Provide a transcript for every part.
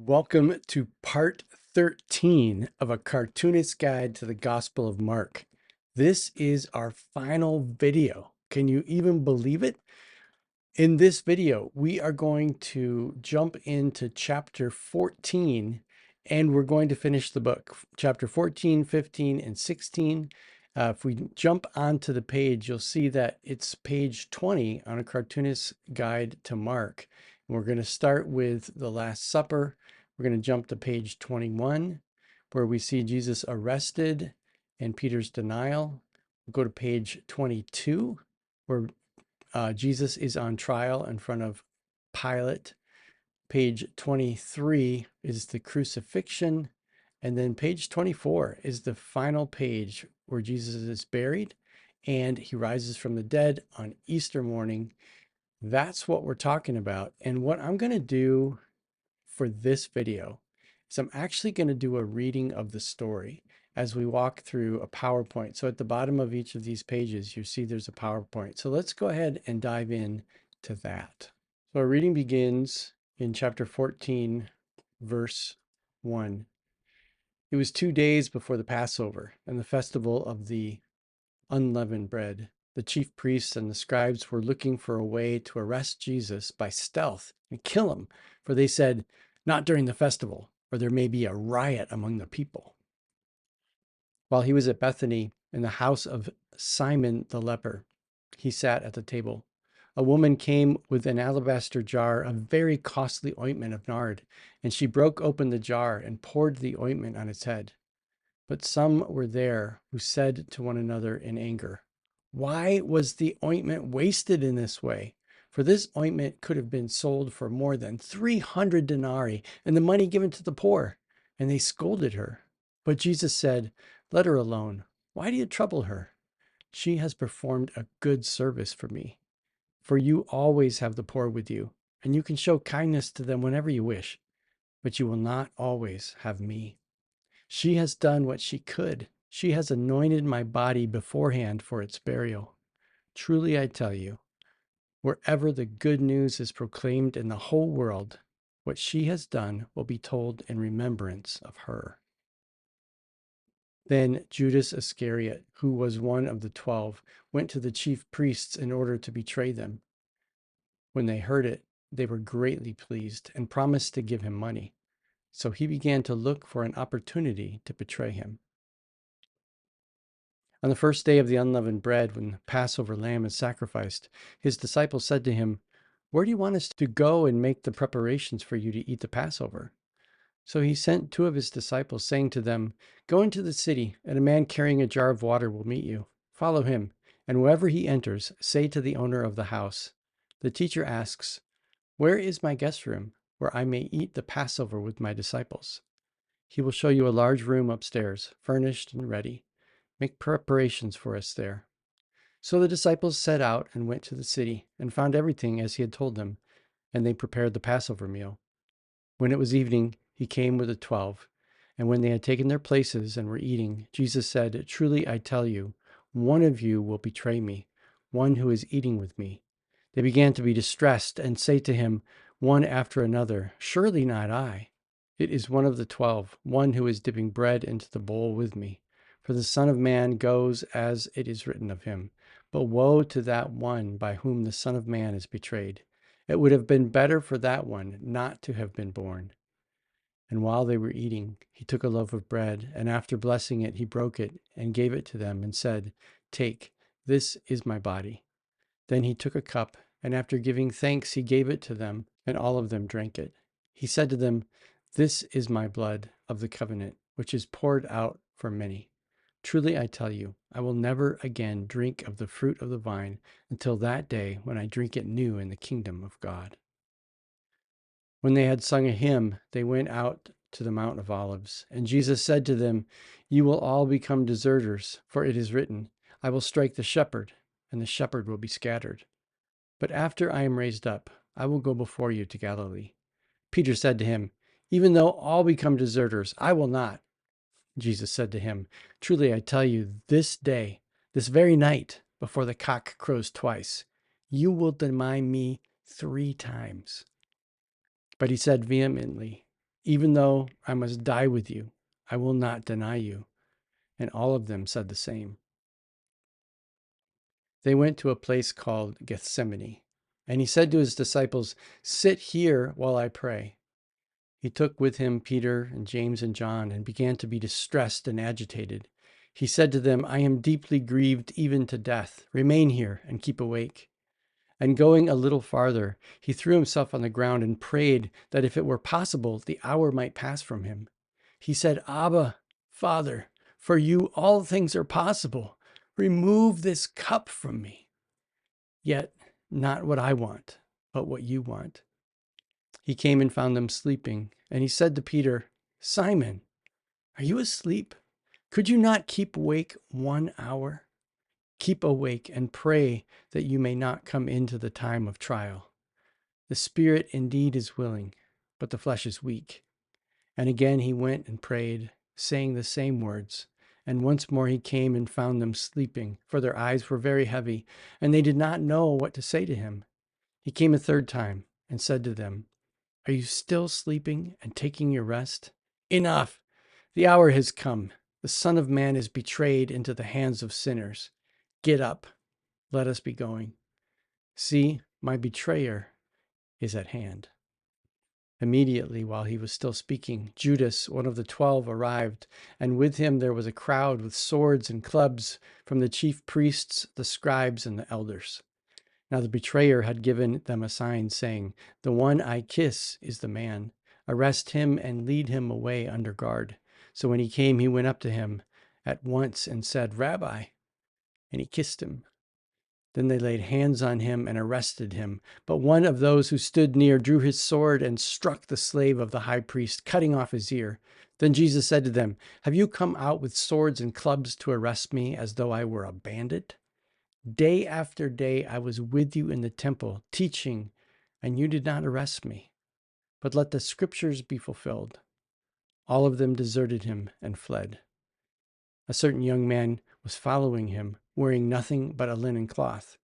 Welcome to part 13 of A Cartoonist Guide to the Gospel of Mark. This is our final video. Can you even believe it? In this video, we are going to jump into chapter 14 and we're going to finish the book. Chapter 14, 15, and 16. If we jump onto the page, you'll see that it's page 20 on A Cartoonist Guide to Mark. And we're going to start with the Last Supper. We're going to jump to page 21, where we see Jesus arrested and Peter's denial. We'll go to page 22, where Jesus is on trial in front of Pilate. Page 23 is the crucifixion. And then page 24 is the final page where Jesus is buried and he rises from the dead on Easter morning. That's what we're talking about. And what I'm going to do for this video is I'm actually going to do a reading of the story as we walk through a PowerPoint. So at the bottom of each of these pages, you see there's a PowerPoint. So let's go ahead and dive in to that. So our reading begins in chapter 14, verse 1. It was 2 days before the Passover and the festival of the unleavened bread. The chief priests and the scribes were looking for a way to arrest Jesus by stealth and kill him, for they said, "Not during the festival, or there may be a riot among the people." While he was at Bethany in the house of Simon the leper, he sat at the table. A woman came with an alabaster jar of very costly ointment of nard, and she broke open the jar and poured the ointment on his head. But some were there who said to one another in anger, "Why was the ointment wasted in this way? For this ointment could have been sold for more than 300 denarii and the money given to the poor." And they scolded her. But Jesus said, "Let her alone. Why do you trouble her? She has performed a good service for me. For you always have the poor with you, and you can show kindness to them whenever you wish, but you will not always have me. She has done what she could. She has anointed my body beforehand for its burial. Truly I tell you, wherever the good news is proclaimed in the whole world, what she has done will be told in remembrance of her." Then Judas Iscariot, who was one of the 12, went to the chief priests in order to betray them. When they heard it, they were greatly pleased and promised to give him money. So he began to look for an opportunity to betray him. On the first day of the unleavened bread, when the Passover lamb is sacrificed, his disciples said to him, "Where do you want us to go and make the preparations for you to eat the Passover?" So he sent two of his disciples, saying to them, "Go into the city, and a man carrying a jar of water will meet you. Follow him, and wherever he enters, say to the owner of the house, 'The teacher asks, where is my guest room, where I may eat the Passover with my disciples?' He will show you a large room upstairs, furnished and ready. Make preparations for us there." So the disciples set out and went to the city, and found everything as he had told them, and they prepared the Passover meal. When it was evening, he came with the 12, and when they had taken their places and were eating, Jesus said, "Truly I tell you, one of you will betray me, one who is eating with me." They began to be distressed and say to him, one after another, "Surely not I. It is one of the 12, one who is dipping bread into the bowl with me. For the Son of Man goes as it is written of him. But woe to that one by whom the Son of Man is betrayed. It would have been better for that one not to have been born." And while they were eating, he took a loaf of bread, and after blessing it, he broke it and gave it to them and said, "Take, this is my body." Then he took a cup, and after giving thanks, he gave it to them, and all of them drank it. He said to them, "This is my blood of the covenant, which is poured out for many. Truly I tell you, I will never again drink of the fruit of the vine until that day when I drink it new in the kingdom of God." When they had sung a hymn, they went out to the Mount of Olives. And Jesus said to them, "You will all become deserters, for it is written, 'I will strike the shepherd, and the shepherd will be scattered.' But after I am raised up, I will go before you to Galilee." Peter said to him, "Even though all become deserters, I will not." Jesus said to him, "Truly I tell you, this day, this very night, before the cock crows twice, you will deny me 3 times. But he said vehemently, Even though I must die with you, I will not deny you." And all of them said the same. They went to a place called Gethsemane, and he said to his disciples, "Sit here while I pray." He took with him Peter and James and John and began to be distressed and agitated. He said to them, "I am deeply grieved even to death. Remain here and keep awake." And going a little farther, he threw himself on the ground and prayed that if it were possible, the hour might pass from him. He said, "Abba, Father, for you all things are possible. Remove this cup from me. Yet not what I want, but what you want." He came and found them sleeping, and he said to Peter, "Simon, are you asleep? Could you not keep awake 1 hour? Keep awake and pray that you may not come into the time of trial. The spirit indeed is willing, but the flesh is weak." And again he went and prayed, saying the same words. And once more he came and found them sleeping, for their eyes were very heavy, and they did not know what to say to him. He came a third time and said to them, "Are you still sleeping and taking your rest? Enough! The hour has come. The Son of Man is betrayed into the hands of sinners. Get up. Let us be going. See, my betrayer is at hand." Immediately, while he was still speaking, Judas, one of the 12, arrived, and with him there was a crowd with swords and clubs from the chief priests, the scribes, and the elders. Now the betrayer had given them a sign, saying, "The one I kiss is the man. Arrest him and lead him away under guard." So when he came, he went up to him at once and said, "Rabbi," and he kissed him. Then they laid hands on him and arrested him. But one of those who stood near drew his sword and struck the slave of the high priest, cutting off his ear. Then Jesus said to them, "Have you come out with swords and clubs to arrest me as though I were a bandit? Day after day I was with you in the temple, teaching, and you did not arrest me. But let the scriptures be fulfilled." All of them deserted him and fled. A certain young man was following him, wearing nothing but a linen cloth.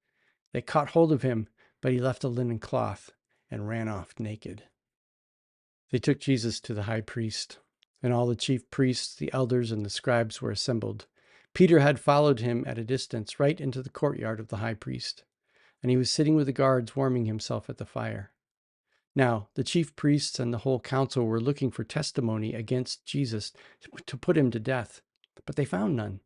They caught hold of him, but he left the linen cloth and ran off naked. They took Jesus to the high priest, and all the chief priests, the elders, and the scribes were assembled. Peter had followed him at a distance right into the courtyard of the high priest, and he was sitting with the guards warming himself at the fire. Now, the chief priests and the whole council were looking for testimony against Jesus to put him to death, but they found none.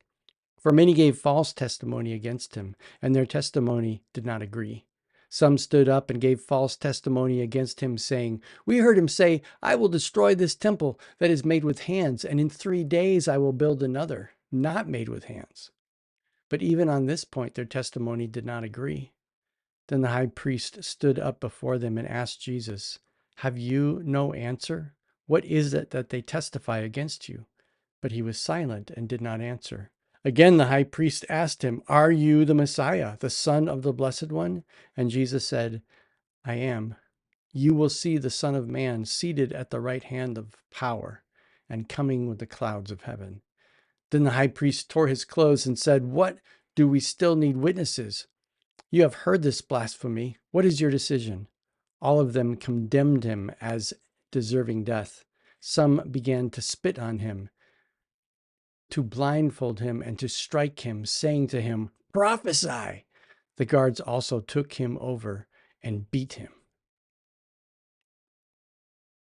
For many gave false testimony against him, and their testimony did not agree. Some stood up and gave false testimony against him, saying, "We heard him say, 'I will destroy this temple that is made with hands, and in 3 days I will build another, not made with hands.' But even on this point their testimony did not agree." Then the high priest stood up before them and asked Jesus, "Have you no answer? What is it that they testify against you?" But he was silent and did not answer. Again the high priest asked him, "Are you the Messiah, the Son of the Blessed One?" And Jesus said, "I am. You will see the Son of Man seated at the right hand of power and coming with the clouds of heaven." Then the high priest tore his clothes and said, "What do we still need witnesses? You have heard this blasphemy. What is your decision?" All of them condemned him as deserving death. Some began to spit on him, to blindfold him, and to strike him, saying to him, "Prophesy." The guards also took him over and beat him.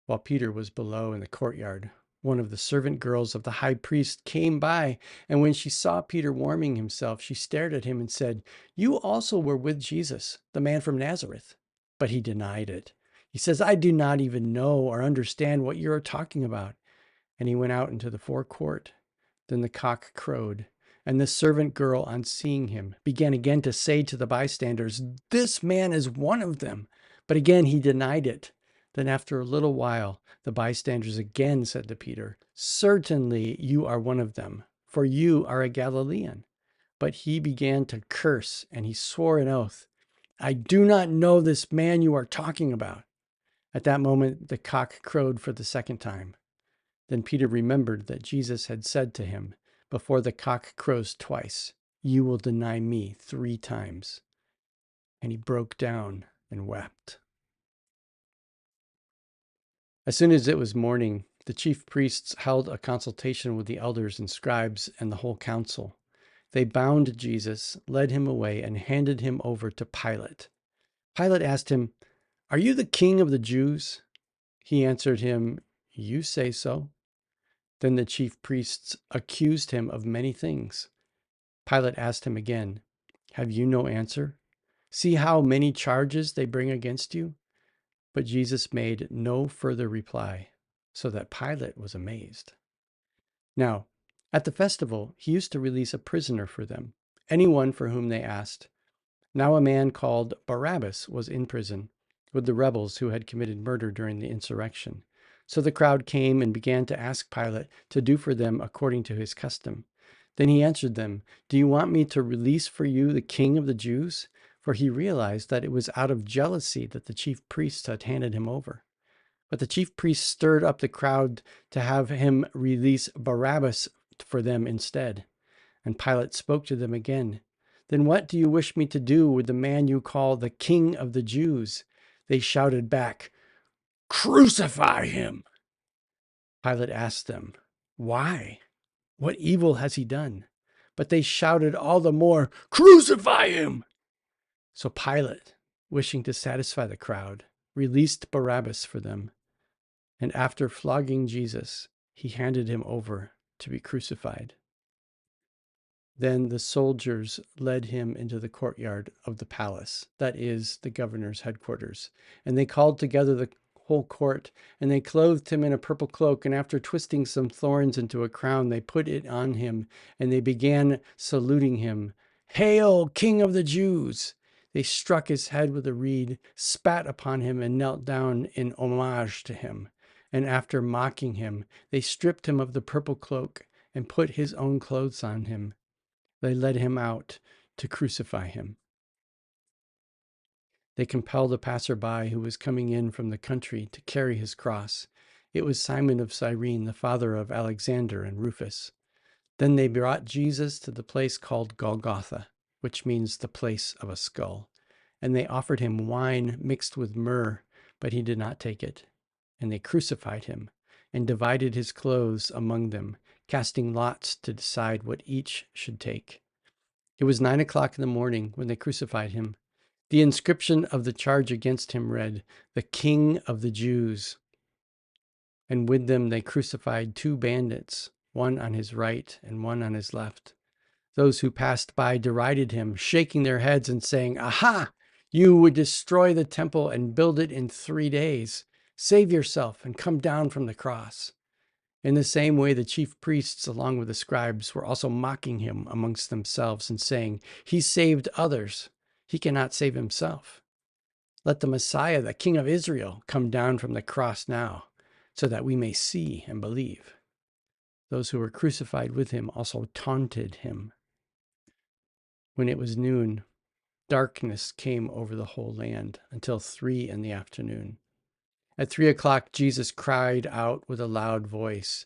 While Peter was below in the courtyard, one of the servant girls of the high priest came by, and when she saw Peter warming himself, she stared at him and said, "You also were with Jesus, the man from Nazareth." But he denied it. He says, "I do not even know or understand what you are talking about." And he went out into the forecourt. Then the cock crowed, and the servant girl, on seeing him, began again to say to the bystanders, "This man is one of them." But again he denied it. Then after a little while, the bystanders again said to Peter, "Certainly you are one of them, for you are a Galilean." But he began to curse, and he swore an oath, "I do not know this man you are talking about." At that moment, the cock crowed for the second time. Then Peter remembered that Jesus had said to him, "Before the cock crows twice, you will deny me 3 times." And he broke down and wept. As soon as it was morning, the chief priests held a consultation with the elders and scribes and the whole council. They bound Jesus, led him away, and handed him over to Pilate. Pilate asked him, "Are you the king of the Jews?" He answered him, "You say so." Then the chief priests accused him of many things. Pilate asked him again, "Have you no answer? See how many charges they bring against you?" But Jesus made no further reply, so that Pilate was amazed. Now, at the festival, he used to release a prisoner for them, anyone for whom they asked. Now a man called Barabbas was in prison with the rebels who had committed murder during the insurrection. So the crowd came and began to ask Pilate to do for them according to his custom. Then he answered them, "Do you want me to release for you the king of the Jews?" For he realized that it was out of jealousy that the chief priests had handed him over. But the chief priests stirred up the crowd to have him release Barabbas for them instead. And Pilate spoke to them again. "Then what do you wish me to do with the man you call the King of the Jews?" They shouted back, "Crucify him!" Pilate asked them, "Why? What evil has he done?" But they shouted all the more, "Crucify him!" So Pilate, wishing to satisfy the crowd, released Barabbas for them. And after flogging Jesus, he handed him over to be crucified. Then the soldiers led him into the courtyard of the palace, that is, the governor's headquarters. And they called together the whole court, and they clothed him in a purple cloak, and after twisting some thorns into a crown, they put it on him, and they began saluting him, "Hail, King of the Jews!" They struck his head with a reed, spat upon him, and knelt down in homage to him. And after mocking him, they stripped him of the purple cloak and put his own clothes on him. They led him out to crucify him. They compelled a passerby who was coming in from the country to carry his cross. It was Simon of Cyrene, the father of Alexander and Rufus. Then they brought Jesus to the place called Golgotha, which means the place of a skull. And they offered him wine mixed with myrrh, but he did not take it. And they crucified him and divided his clothes among them, casting lots to decide what each should take. It was 9 o'clock in the morning when they crucified him. The inscription of the charge against him read, "The King of the Jews." And with them they crucified 2 bandits, one on his right and one on his left. Those who passed by derided him, shaking their heads and saying, "Aha! You would destroy the temple and build it in 3 days. Save yourself and come down from the cross." In the same way, the chief priests, along with the scribes, were also mocking him amongst themselves and saying, "He saved others. He cannot save himself. Let the Messiah, the King of Israel, come down from the cross now, so that we may see and believe." Those who were crucified with him also taunted him. When it was noon, darkness came over the whole land until 3 in the afternoon. At 3 o'clock, Jesus cried out with a loud voice,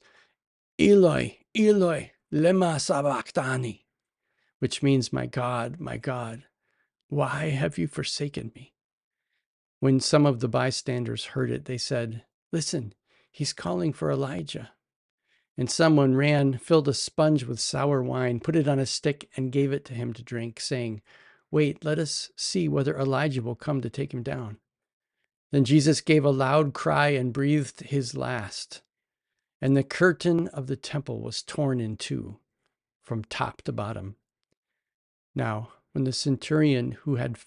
"Eloi, Eloi, lema sabachthani," which means, my God, why have you forsaken me?" When some of the bystanders heard it, they said, "Listen, he's calling for Elijah." And someone ran, filled a sponge with sour wine, put it on a stick, and gave it to him to drink, saying, "Wait, let us see whether Elijah will come to take him down." Then Jesus gave a loud cry and breathed his last. And the curtain of the temple was torn in two, from top to bottom. Now, when the centurion who had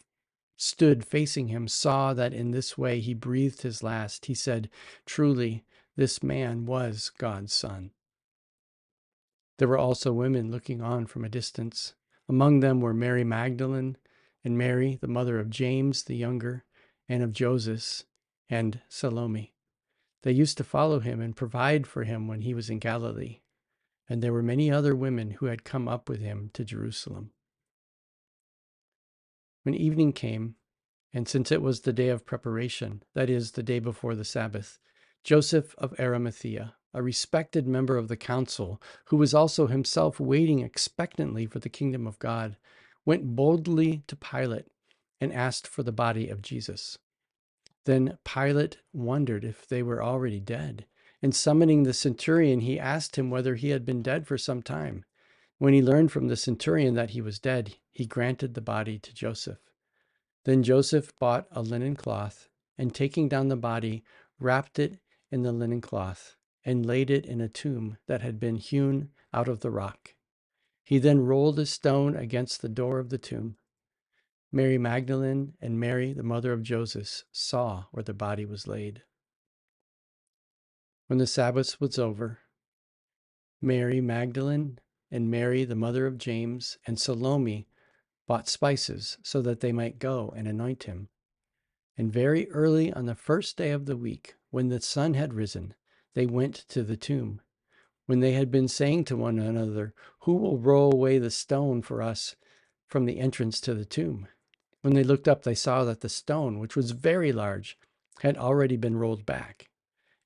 stood facing him saw that in this way he breathed his last, he said, "Truly, this man was God's son." There were also women looking on from a distance. Among them were Mary Magdalene, and Mary, the mother of James the younger, and of Joseph, and Salome. They used to follow him and provide for him when he was in Galilee. And there were many other women who had come up with him to Jerusalem. When evening came, and since it was the day of preparation, that is, the day before the Sabbath, Joseph of Arimathea, a respected member of the council, who was also himself waiting expectantly for the kingdom of God, went boldly to Pilate and asked for the body of Jesus. Then Pilate wondered if they were already dead, and summoning the centurion, he asked him whether he had been dead for some time. When he learned from the centurion that he was dead, he granted the body to Joseph. Then Joseph bought a linen cloth, and taking down the body, wrapped it in the linen cloth, and laid it in a tomb that had been hewn out of the rock. He then rolled a stone against the door of the tomb. Mary Magdalene and Mary, the mother of Joseph, saw where the body was laid. When the Sabbath was over, Mary Magdalene and Mary, the mother of James, and Salome bought spices so that they might go and anoint him. And very early on the first day of the week, when the sun had risen, they went to the tomb. When they had been saying to one another, "Who will roll away the stone for us from the entrance to the tomb?" When they looked up, they saw that the stone, which was very large, had already been rolled back.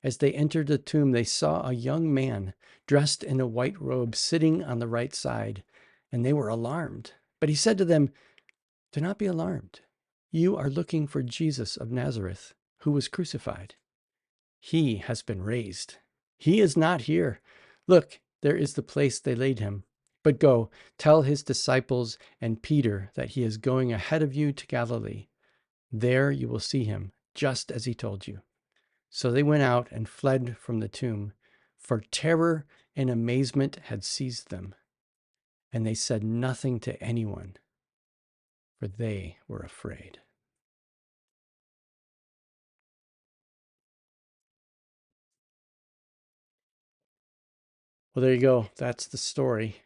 As they entered the tomb, they saw a young man dressed in a white robe sitting on the right side, and they were alarmed. But he said to them, "Do not be alarmed. You are looking for Jesus of Nazareth, who was crucified. He has been raised. He is not here. Look, there is the place they laid him. But go, tell his disciples and Peter that he is going ahead of you to Galilee. There you will see him, just as he told you." So they went out and fled from the tomb, for terror and amazement had seized them. And they said nothing to anyone, for they were afraid. Well, there you go. That's the story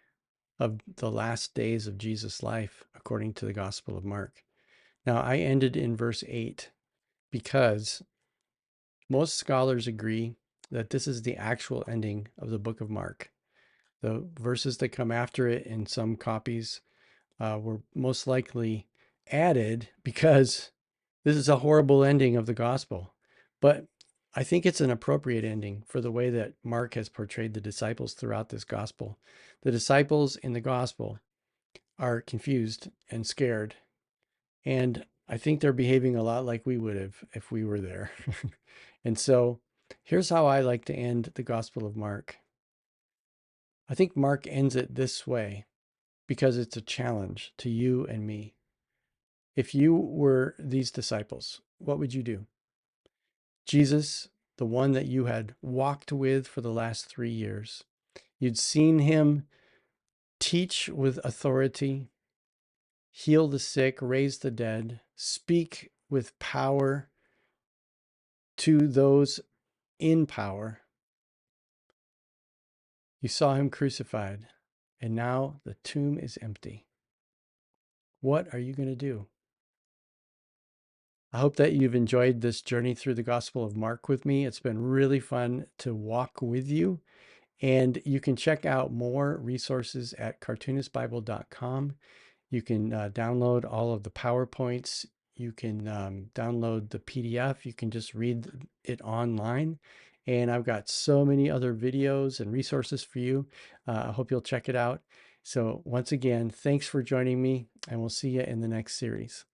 of the last days of Jesus' life, according to the Gospel of Mark. Now, I ended in verse 8 because most scholars agree that this is the actual ending of the book of Mark. The verses that come after it in some copies were most likely added because this is a horrible ending of the gospel. But I think it's an appropriate ending for the way that Mark has portrayed the disciples throughout this gospel. The disciples in the gospel are confused and scared, and I think they're behaving a lot like we would have if we were there. And so here's how I like to end the Gospel of Mark. I think Mark ends it this way because it's a challenge to you and me. If you were these disciples, what would you do? Jesus, the one that you had walked with for the last 3 years, you'd seen him teach with authority, heal the sick, raise the dead, speak with power to those in power. You saw him crucified, and now the tomb is empty. What are you going to do? I hope that you've enjoyed this journey through the Gospel of Mark with me. It's been really fun to walk with you. And you can check out more resources at cartoonistbible.com. You can download all of the PowerPoints. You can download the PDF. You can just read it online. And I've got so many other videos and resources for you. I hope you'll check it out. So once again, thanks for joining me, and we'll see you in the next series.